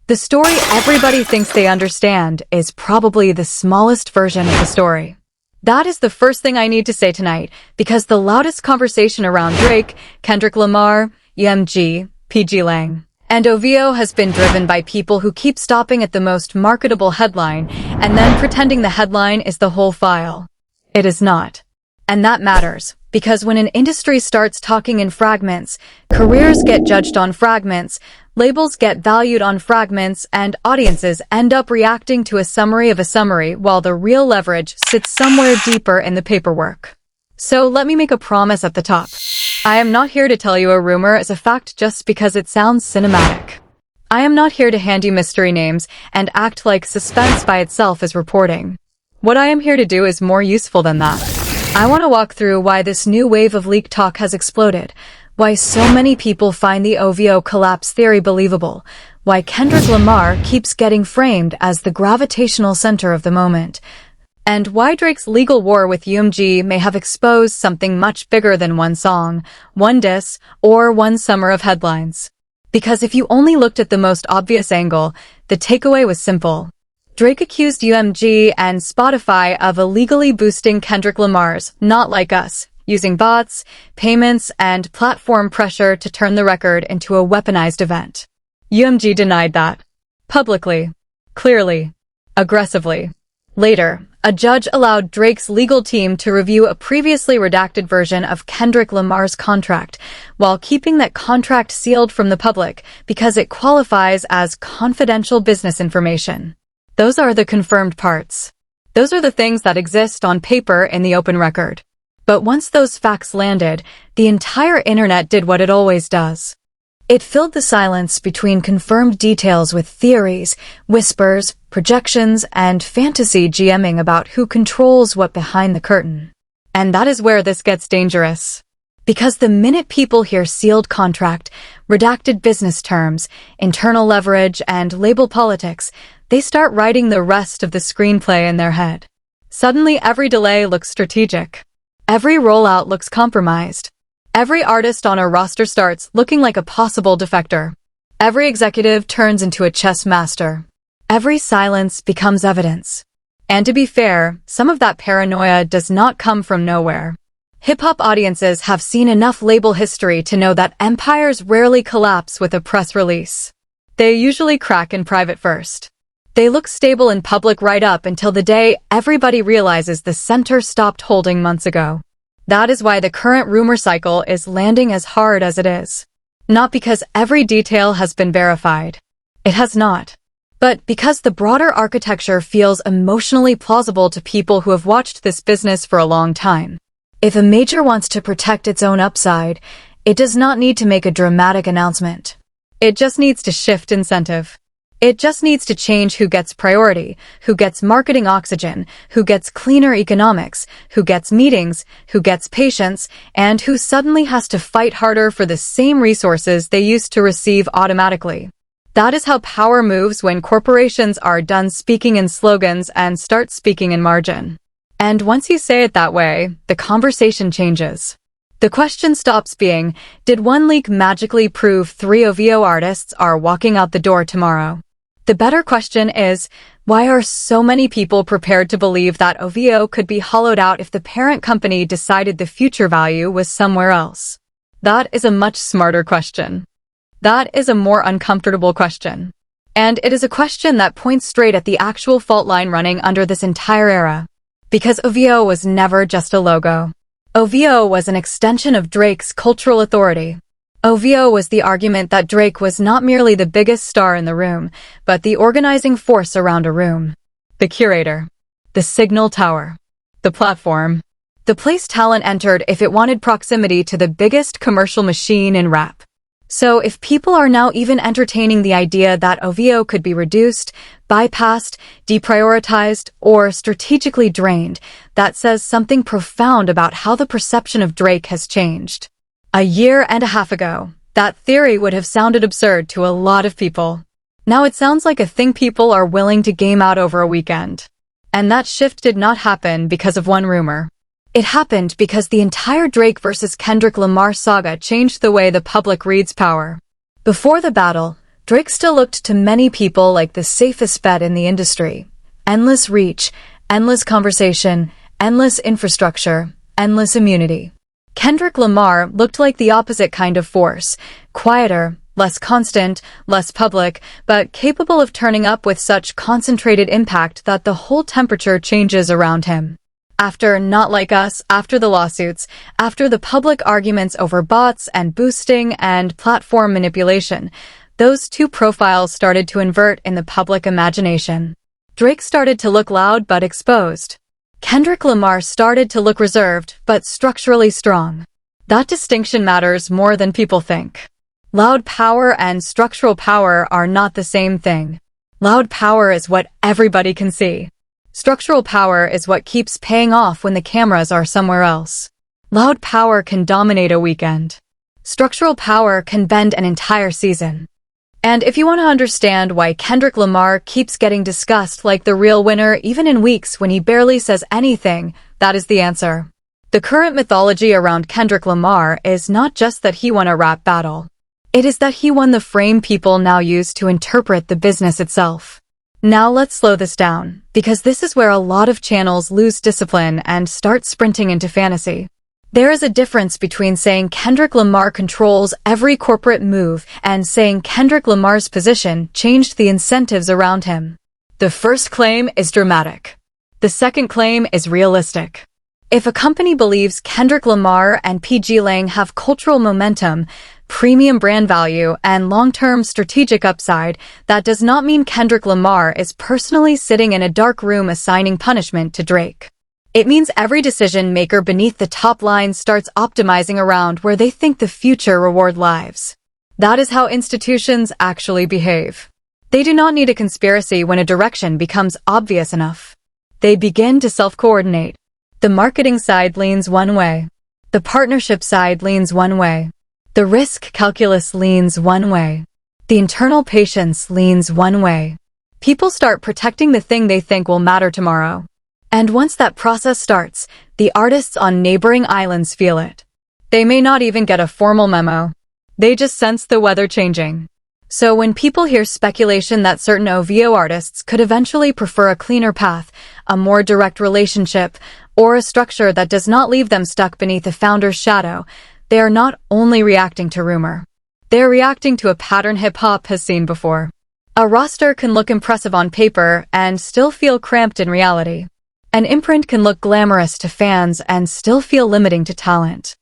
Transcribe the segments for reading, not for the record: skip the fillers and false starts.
The story everybody thinks they understand is probably the smallest version of the story. That is the first thing I need to say tonight, because the loudest conversation around Drake, Kendrick Lamar, pgLang, and OVO has been driven by people who keep stopping at the most marketable headline and then pretending the headline is the whole file. It is not. And that matters, because when an industry starts talking in fragments, careers get judged on fragments, labels get valued on fragments, and audiences end up reacting to a summary of a summary while the real leverage sits somewhere deeper in the paperwork. So let me make a promise at the top. I am not here to tell you a rumor as a fact just because it sounds cinematic. I am not here to hand you mystery names and act like suspense by itself is reporting. What I am here to do is more useful than that. I want to walk through why this new wave of leak talk has exploded, why so many people find the OVO collapse theory believable, why Kendrick Lamar keeps getting framed as the gravitational center of the moment, and why Drake's legal war with UMG may have exposed something much bigger than one song, one diss, or one summer of headlines. Because if you only looked at the most obvious angle, the takeaway was simple. Drake accused UMG and Spotify of illegally boosting Kendrick Lamar's Not Like Us, using bots, payments, and platform pressure to turn the record into a weaponized event. UMG denied that. Publicly. Clearly. Aggressively. Later, a judge allowed Drake's legal team to review a previously redacted version of Kendrick Lamar's contract, while keeping that contract sealed from the public because it qualifies as confidential business information. Those are the confirmed parts. Those are the things that exist on paper in the open record. But once those facts landed, the entire internet did what it always does. It filled the silence between confirmed details with theories, whispers, projections, and fantasy GMing about who controls what behind the curtain. And that is where this gets dangerous. Because the minute people hear sealed contract, redacted business terms, internal leverage, and label politics, they start writing the rest of the screenplay in their head. Suddenly every delay looks strategic. Every rollout looks compromised. Every artist on a roster starts looking like a possible defector. Every executive turns into a chess master. Every silence becomes evidence. And to be fair, some of that paranoia does not come from nowhere. Hip-hop audiences have seen enough label history to know that empires rarely collapse with a press release. They usually crack in private first. They look stable in public right up until the day everybody realizes the center stopped holding months ago. That is why the current rumor cycle is landing as hard as it is. Not because every detail has been verified. It has not. But because the broader architecture feels emotionally plausible to people who have watched this business for a long time. If a major wants to protect its own upside, it does not need to make a dramatic announcement. It just needs to shift incentive. It just needs to change who gets priority, who gets marketing oxygen, who gets cleaner economics, who gets meetings, who gets patience, and who suddenly has to fight harder for the same resources they used to receive automatically. That is how power moves when corporations are done speaking in slogans and start speaking in margin. And once you say it that way, the conversation changes. The question stops being, did one leak magically prove 3 OVO artists are walking out the door tomorrow? The better question is, why are so many people prepared to believe that OVO could be hollowed out if the parent company decided the future value was somewhere else? That is a much smarter question. That is a more uncomfortable question. And it is a question that points straight at the actual fault line running under this entire era. Because OVO was never just a logo. OVO was an extension of Drake's cultural authority. OVO was the argument that Drake was not merely the biggest star in the room, but the organizing force around a room. The curator. The signal tower. The platform. The place talent entered if it wanted proximity to the biggest commercial machine in rap. So if people are now even entertaining the idea that OVO could be reduced, bypassed, deprioritized, or strategically drained, that says something profound about how the perception of Drake has changed. A year and a half ago, that theory would have sounded absurd to a lot of people. Now it sounds like a thing people are willing to game out over a weekend. And that shift did not happen because of one rumor. It happened because the entire Drake versus Kendrick Lamar saga changed the way the public reads power. Before the battle, Drake still looked to many people like the safest bet in the industry. Endless reach, endless conversation, endless infrastructure, endless immunity. Kendrick Lamar looked like the opposite kind of force, quieter, less constant, less public, but capable of turning up with such concentrated impact that the whole temperature changes around him. After Not Like Us, after the lawsuits, after the public arguments over bots and boosting and platform manipulation, those two profiles started to invert in the public imagination. Drake started to look loud but exposed. Kendrick Lamar started to look reserved but structurally strong. That distinction matters more than people think. Loud power and structural power are not the same thing. Loud power is what everybody can see. Structural power is what keeps paying off when the cameras are somewhere else. Loud power can dominate a weekend. Structural power can bend an entire season. And if you want to understand why Kendrick Lamar keeps getting discussed like the real winner even in weeks when he barely says anything, that is the answer. The current mythology around Kendrick Lamar is not just that he won a rap battle. It is that he won the frame people now use to interpret the business itself. Now let's slow this down, because this is where a lot of channels lose discipline and start sprinting into fantasy. There is a difference between saying Kendrick Lamar controls every corporate move and saying Kendrick Lamar's position changed the incentives around him. The first claim is dramatic. The second claim is realistic. If a company believes Kendrick Lamar and pgLang have cultural momentum, premium brand value, and long-term strategic upside, that does not mean Kendrick Lamar is personally sitting in a dark room assigning punishment to Drake. It means every decision maker beneath the top line starts optimizing around where they think the future reward lives. That is how institutions actually behave. They do not need a conspiracy when a direction becomes obvious enough. They begin to self-coordinate. The marketing side leans one way. The partnership side leans one way. The risk calculus leans one way. The internal patience leans one way. People start protecting the thing they think will matter tomorrow. And once that process starts, the artists on neighboring islands feel it. They may not even get a formal memo. They just sense the weather changing. So when people hear speculation that certain OVO artists could eventually prefer a cleaner path, a more direct relationship, or a structure that does not leave them stuck beneath a founder's shadow, they are not only reacting to rumor. They are reacting to a pattern hip-hop has seen before. A roster can look impressive on paper and still feel cramped in reality. An imprint can look glamorous to fans and still feel limiting to talent.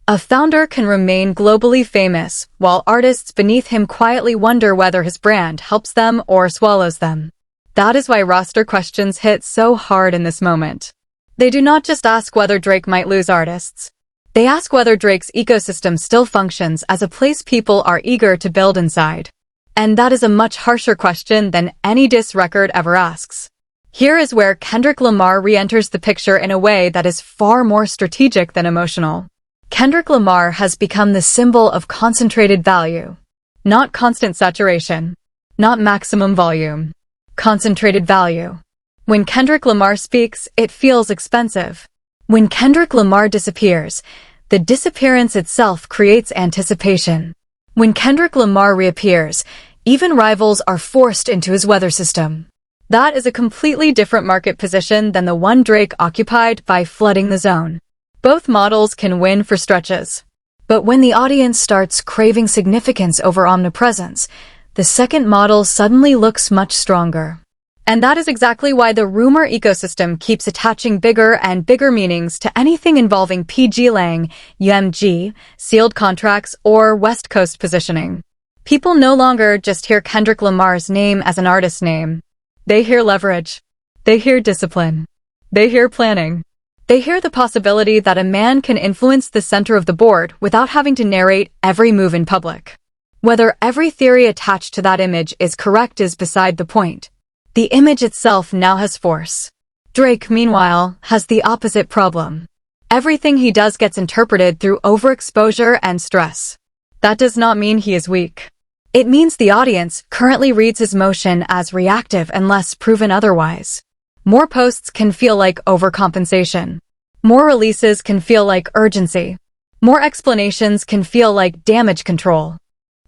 A founder can remain globally famous, while artists beneath him quietly wonder whether his brand helps them or swallows them. That is why roster questions hit so hard in this moment. They do not just ask whether Drake might lose artists. They ask whether Drake's ecosystem still functions as a place people are eager to build inside. And that is a much harsher question than any diss record ever asks. Here is where Kendrick Lamar re-enters the picture in a way that is far more strategic than emotional. Kendrick Lamar has become the symbol of concentrated value. Not constant saturation. Not maximum volume. Concentrated value. When Kendrick Lamar speaks, it feels expensive. When Kendrick Lamar disappears, the disappearance itself creates anticipation. When Kendrick Lamar reappears, even rivals are forced into his weather system. That is a completely different market position than the one Drake occupied by flooding the zone. Both models can win for stretches. But when the audience starts craving significance over omnipresence, the second model suddenly looks much stronger. And that is exactly why the rumor ecosystem keeps attaching bigger and bigger meanings to anything involving pgLang, UMG, sealed contracts, or West Coast positioning. People no longer just hear Kendrick Lamar's name as an artist name. They hear leverage. They hear discipline. They hear planning. They hear the possibility that a man can influence the center of the board without having to narrate every move in public. Whether every theory attached to that image is correct is beside the point. The image itself now has force. Drake, meanwhile, has the opposite problem. Everything he does gets interpreted through overexposure and stress. That does not mean he is weak. It means the audience currently reads his motion as reactive unless proven otherwise. More posts can feel like overcompensation. More releases can feel like urgency. More explanations can feel like damage control.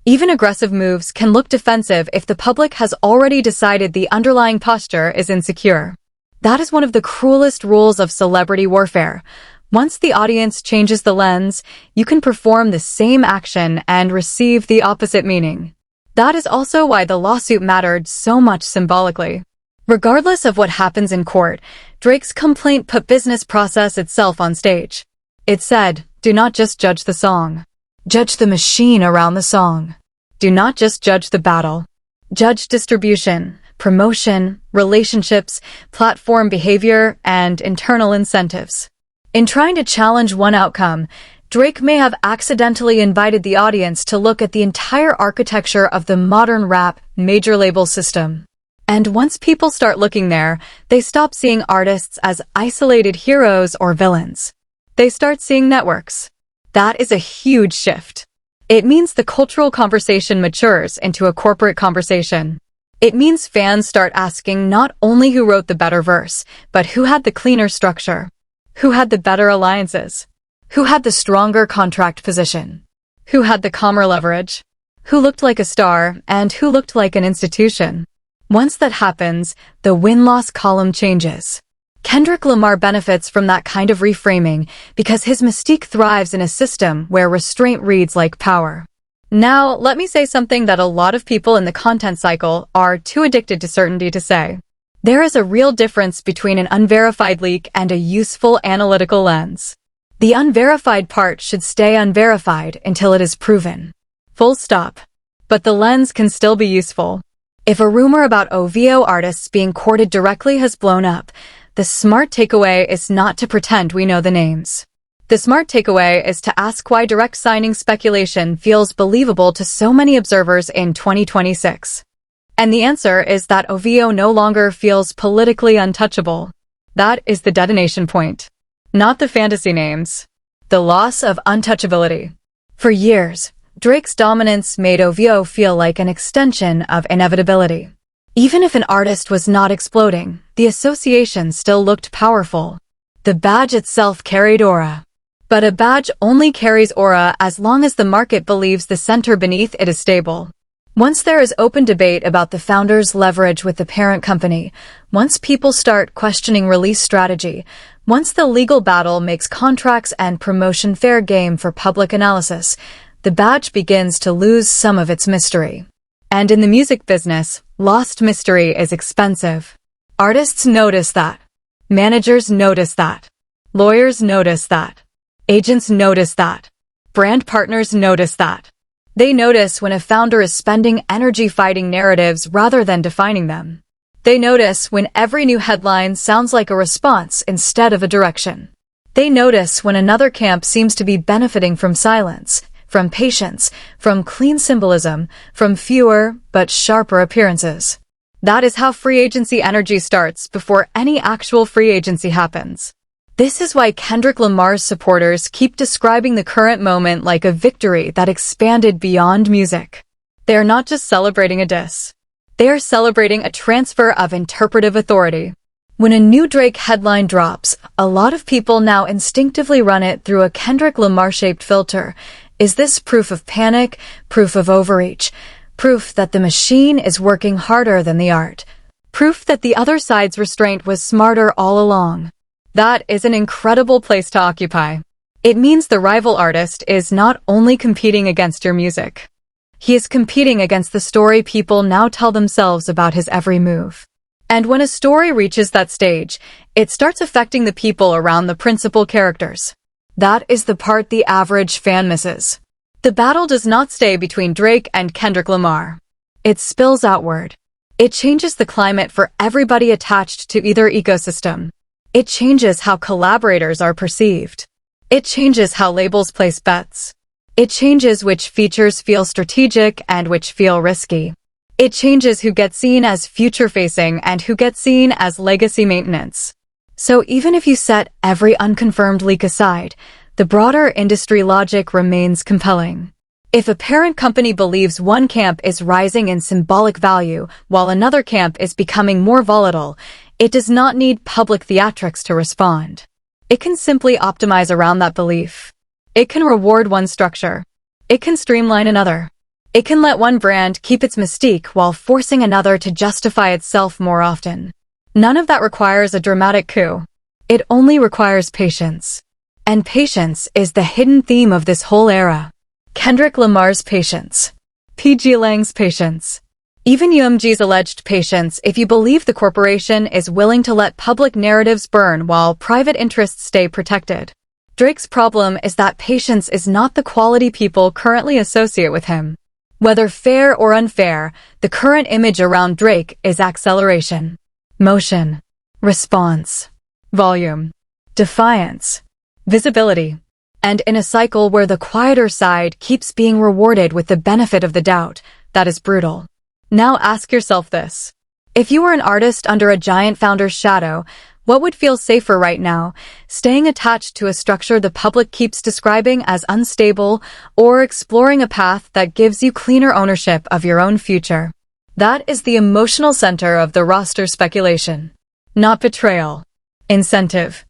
Even aggressive moves can look defensive if the public has already decided the underlying posture is insecure. That is one of the cruelest rules of celebrity warfare. Once the audience changes the lens, you can perform the same action and receive the opposite meaning. That is also why the lawsuit mattered so much symbolically. Regardless of what happens in court, Drake's complaint put business process itself on stage. It said, "Do not just judge the song. Judge the machine around the song. Do not just judge the battle. Judge distribution, promotion, relationships, platform behavior, and internal incentives." In trying to challenge one outcome, Drake may have accidentally invited the audience to look at the entire architecture of the modern rap major label system. And once people start looking there, they stop seeing artists as isolated heroes or villains. They start seeing networks. That is a huge shift. It means the cultural conversation matures into a corporate conversation. It means fans start asking not only who wrote the better verse, but who had the cleaner structure, who had the better alliances, who had the stronger contract position, who had the calmer leverage, who looked like a star, and who looked like an institution. Once that happens, the win-loss column changes. Kendrick Lamar benefits from that kind of reframing because his mystique thrives in a system where restraint reads like power. Now, let me say something that a lot of people in the content cycle are too addicted to certainty to say. There is a real difference between an unverified leak and a useful analytical lens. The unverified part should stay unverified until it is proven. Full stop. But the lens can still be useful. If a rumor about OVO artists being courted directly has blown up, the smart takeaway is not to pretend we know the names. The smart takeaway is to ask why direct signing speculation feels believable to so many observers in 2026. And the answer is that OVO no longer feels politically untouchable. That is the detonation point. Not the fantasy names. The loss of untouchability. For years, Drake's dominance made OVO feel like an extension of inevitability. Even if an artist was not exploding, the association still looked powerful. The badge itself carried aura. But a badge only carries aura as long as the market believes the center beneath it is stable. Once there is open debate about the founder's leverage with the parent company, once people start questioning release strategy, once the legal battle makes contracts and promotion fair game for public analysis, the badge begins to lose some of its mystery. And in the music business, lost mystery is expensive. Artists notice that. Managers notice that. Lawyers notice that. Agents notice that. Brand partners notice that. They notice when a founder is spending energy fighting narratives rather than defining them. They notice when every new headline sounds like a response instead of a direction. They notice when another camp seems to be benefiting from silence, from patience, from clean symbolism, from fewer but sharper appearances. That is how free agency energy starts before any actual free agency happens. This is why Kendrick Lamar's supporters keep describing the current moment like a victory that expanded beyond music. They are not just celebrating a diss. They are celebrating a transfer of interpretive authority. When a new Drake headline drops, a lot of people now instinctively run it through a Kendrick Lamar-shaped filter. Is this proof of panic, proof of overreach, proof that the machine is working harder than the art, proof that the other side's restraint was smarter all along? That is an incredible place to occupy. It means the rival artist is not only competing against your music. He is competing against the story people now tell themselves about his every move. And when a story reaches that stage, it starts affecting the people around the principal characters. That is the part the average fan misses. The battle does not stay between Drake and Kendrick Lamar. It spills outward. It changes the climate for everybody attached to either ecosystem. It changes how collaborators are perceived. It changes how labels place bets. It changes which features feel strategic and which feel risky. It changes who gets seen as future-facing and who gets seen as legacy maintenance. So even if you set every unconfirmed leak aside, the broader industry logic remains compelling. If a parent company believes one camp is rising in symbolic value while another camp is becoming more volatile, it does not need public theatrics to respond. It can simply optimize around that belief. It can reward one structure. It can streamline another. It can let one brand keep its mystique while forcing another to justify itself more often. None of that requires a dramatic coup. It only requires patience. And patience is the hidden theme of this whole era. Kendrick Lamar's patience. pgLang's patience. Even UMG's alleged patience if you believe the corporation is willing to let public narratives burn while private interests stay protected. Drake's problem is that patience is not the quality people currently associate with him. Whether fair or unfair, the current image around Drake is acceleration, motion, response, volume, defiance, visibility, and in a cycle where the quieter side keeps being rewarded with the benefit of the doubt, that is brutal. Now ask yourself this. If you were an artist under a giant founder's shadow, what would feel safer right now, staying attached to a structure the public keeps describing as unstable, or exploring a path that gives you cleaner ownership of your own future? That is the emotional center of the roster speculation. Not betrayal. Incentive.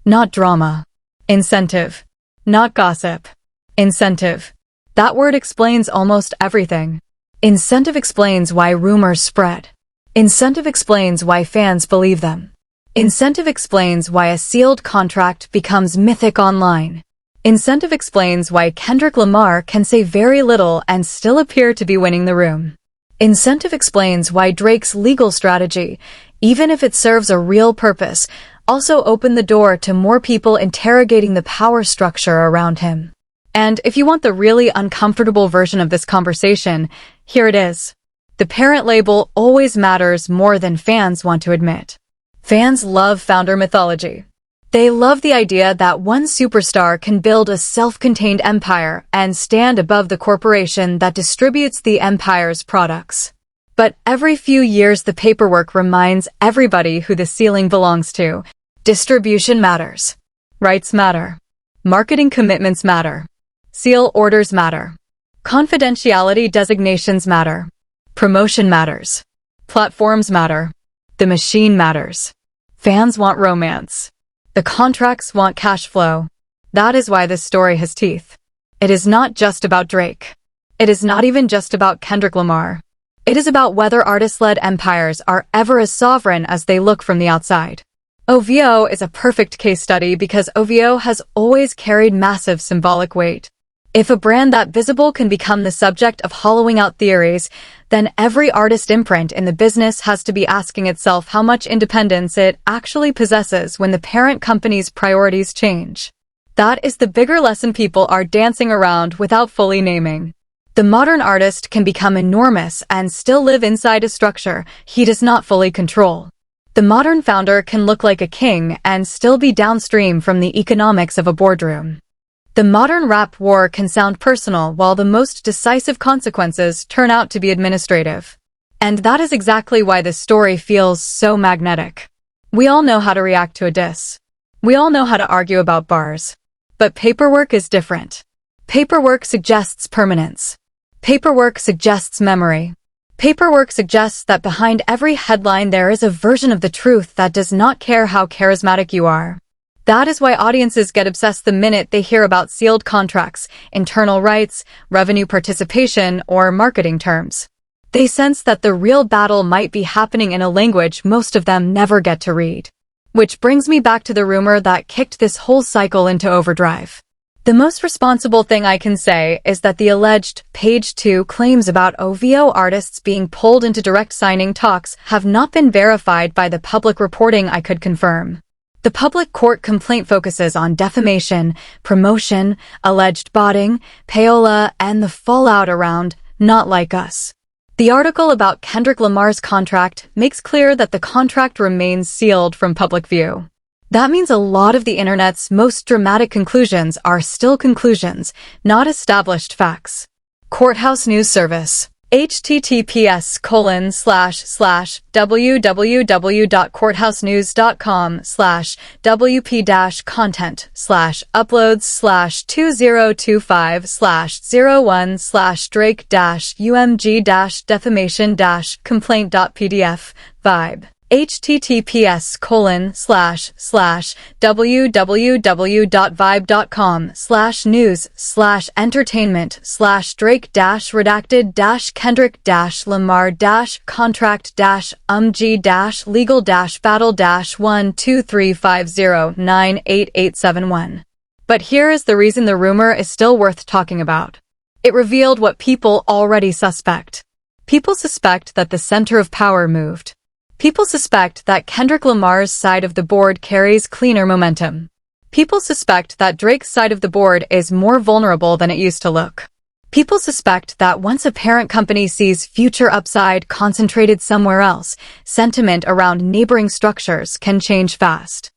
Not drama. Incentive. Not gossip. Incentive. That word explains almost everything. Incentive explains why rumors spread. Incentive explains why fans believe them. Incentive explains why a sealed contract becomes mythic online. Incentive explains why Kendrick Lamar can say very little and still appear to be winning the room. Incentive explains why Drake's legal strategy, even if it serves a real purpose, also opened the door to more people interrogating the power structure around him. And if you want the really uncomfortable version of this conversation, here it is. The parent label always matters more than fans want to admit. Fans love founder mythology. They love the idea that one superstar can build a self-contained empire and stand above the corporation that distributes the empire's products. But every few years the paperwork reminds everybody who the ceiling belongs to. Distribution matters. Rights matter. Marketing commitments matter. Seal orders matter. Confidentiality designations matter. Promotion matters. Platforms matter. The machine matters. Fans want romance. The contracts want cash flow. That is why this story has teeth. It is not just about Drake. It is not even just about Kendrick Lamar. It is about whether artist-led empires are ever as sovereign as they look from the outside. OVO is a perfect case study because OVO has always carried massive symbolic weight. If a brand that visible can become the subject of hollowing out theories, then every artist imprint in the business has to be asking itself how much independence it actually possesses when the parent company's priorities change. That is the bigger lesson people are dancing around without fully naming. The modern artist can become enormous and still live inside a structure he does not fully control. The modern founder can look like a king and still be downstream from the economics of a boardroom. The modern rap war can sound personal while the most decisive consequences turn out to be administrative. And that is exactly why this story feels so magnetic. We all know how to react to a diss. We all know how to argue about bars. But paperwork is different. Paperwork suggests permanence. Paperwork suggests memory. Paperwork suggests that behind every headline there is a version of the truth that does not care how charismatic you are. That is why audiences get obsessed the minute they hear about sealed contracts, internal rights, revenue participation, or marketing terms. They sense that the real battle might be happening in a language most of them never get to read. Which brings me back to the rumor that kicked this whole cycle into overdrive. The most responsible thing I can say is that the alleged Page 2 claims about OVO artists being pulled into direct signing talks have not been verified by the public reporting I could confirm. The public court complaint focuses on defamation, promotion, alleged botting, payola, and the fallout around Not Like Us. The article about Kendrick Lamar's contract makes clear that the contract remains sealed from public view. That means a lot of the internet's most dramatic conclusions are still conclusions, not established facts. Courthouse News Service. https://www.courthousenews.com/wp-content/uploads/2025/01/Drake-UMG-defamation-complaint.pdf. Vibe. https://www.vibe.com/news/entertainment/drake-redacted-kendrick-lamar-contract-12350988871. But here is the reason the rumor is still worth talking about. It revealed what people already suspect. People suspect that the center of power moved. People suspect that Kendrick Lamar's side of the board carries cleaner momentum. People suspect that Drake's side of the board is more vulnerable than it used to look. People suspect that once a parent company sees future upside concentrated somewhere else, sentiment around neighboring structures can change fast.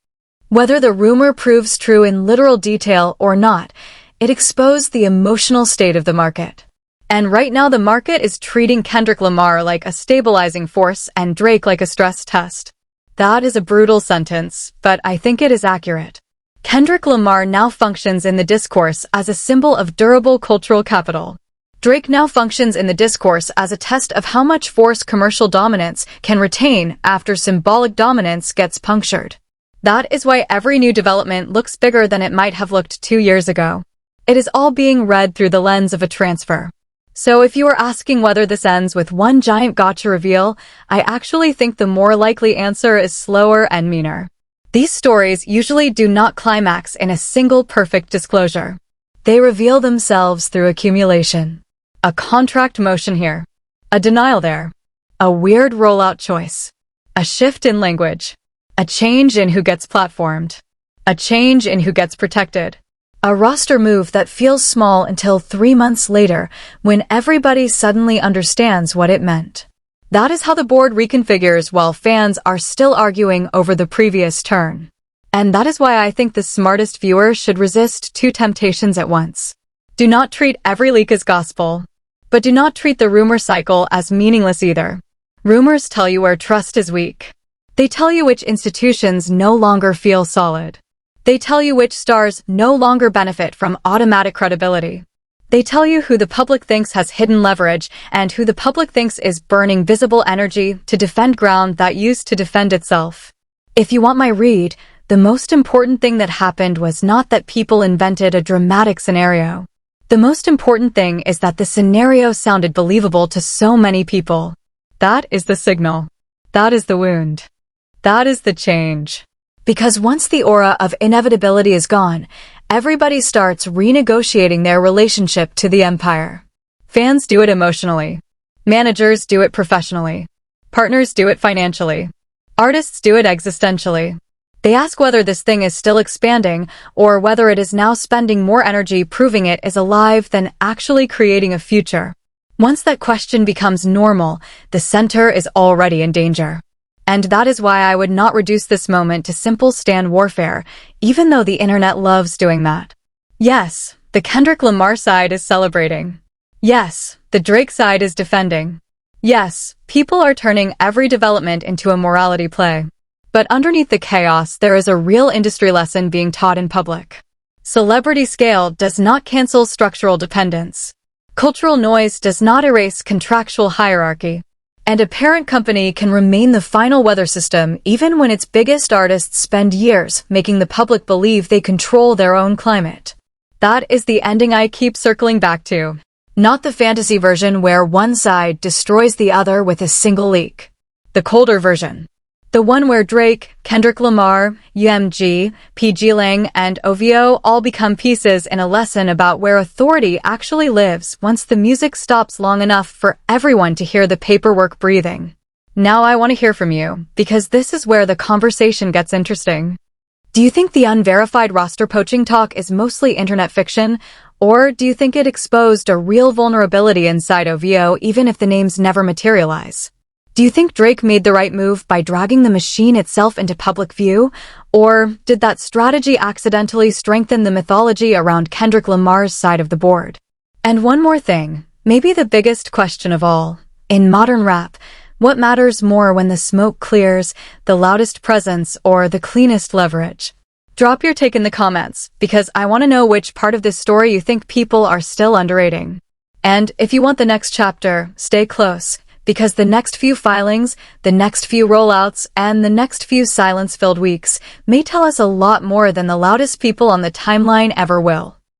Whether the rumor proves true in literal detail or not, it exposed the emotional state of the market. And right now the market is treating Kendrick Lamar like a stabilizing force and Drake like a stress test. That is a brutal sentence, but I think it is accurate. Kendrick Lamar now functions in the discourse as a symbol of durable cultural capital. Drake now functions in the discourse as a test of how much force commercial dominance can retain after symbolic dominance gets punctured. That is why every new development looks bigger than it might have looked 2 years ago. It is all being read through the lens of a transfer. So if you are asking whether this ends with one giant gotcha reveal, I actually think the more likely answer is slower and meaner. These stories usually do not climax in a single perfect disclosure. They reveal themselves through accumulation. A contract motion here. A denial there. A weird rollout choice. A shift in language. A change in who gets platformed. A change in who gets protected. A roster move that feels small until 3 months later when everybody suddenly understands what it meant. That is how the board reconfigures while fans are still arguing over the previous turn. And that is why I think the smartest viewer should resist 2 temptations at once. Do not treat every leak as gospel, but do not treat the rumor cycle as meaningless either. Rumors tell you where trust is weak. They tell you which institutions no longer feel solid. They tell you which stars no longer benefit from automatic credibility. They tell you who the public thinks has hidden leverage and who the public thinks is burning visible energy to defend ground that used to defend itself. If you want my read, the most important thing that happened was not that people invented a dramatic scenario. The most important thing is that the scenario sounded believable to so many people. That is the signal. That is the wound. That is the change. Because once the aura of inevitability is gone, everybody starts renegotiating their relationship to the empire. Fans do it emotionally. Managers do it professionally. Partners do it financially. Artists do it existentially. They ask whether this thing is still expanding or whether it is now spending more energy proving it is alive than actually creating a future. Once that question becomes normal, the center is already in danger. And that is why I would not reduce this moment to simple stan warfare, even though the internet loves doing that. Yes, the Kendrick Lamar side is celebrating. Yes, the Drake side is defending. Yes, people are turning every development into a morality play. But underneath the chaos, there is a real industry lesson being taught in public. Celebrity scale does not cancel structural dependence. Cultural noise does not erase contractual hierarchy. And a parent company can remain the final weather system even when its biggest artists spend years making the public believe they control their own climate. That is the ending I keep circling back to. Not the fantasy version where one side destroys the other with a single leak. The colder version. The one where Drake, Kendrick Lamar, UMG, pgLang, and OVO all become pieces in a lesson about where authority actually lives once the music stops long enough for everyone to hear the paperwork breathing. Now I want to hear from you, because this is where the conversation gets interesting. Do you think the unverified roster poaching talk is mostly internet fiction, or do you think it exposed a real vulnerability inside OVO even if the names never materialize? Do you think Drake made the right move by dragging the machine itself into public view? Or did that strategy accidentally strengthen the mythology around Kendrick Lamar's side of the board? And one more thing, maybe the biggest question of all. In modern rap, what matters more when the smoke clears, the loudest presence or the cleanest leverage? Drop your take in the comments, because I want to know which part of this story you think people are still underrating. And if you want the next chapter, stay close, because the next few filings, the next few rollouts, and the next few silence-filled weeks may tell us a lot more than the loudest people on the timeline ever will.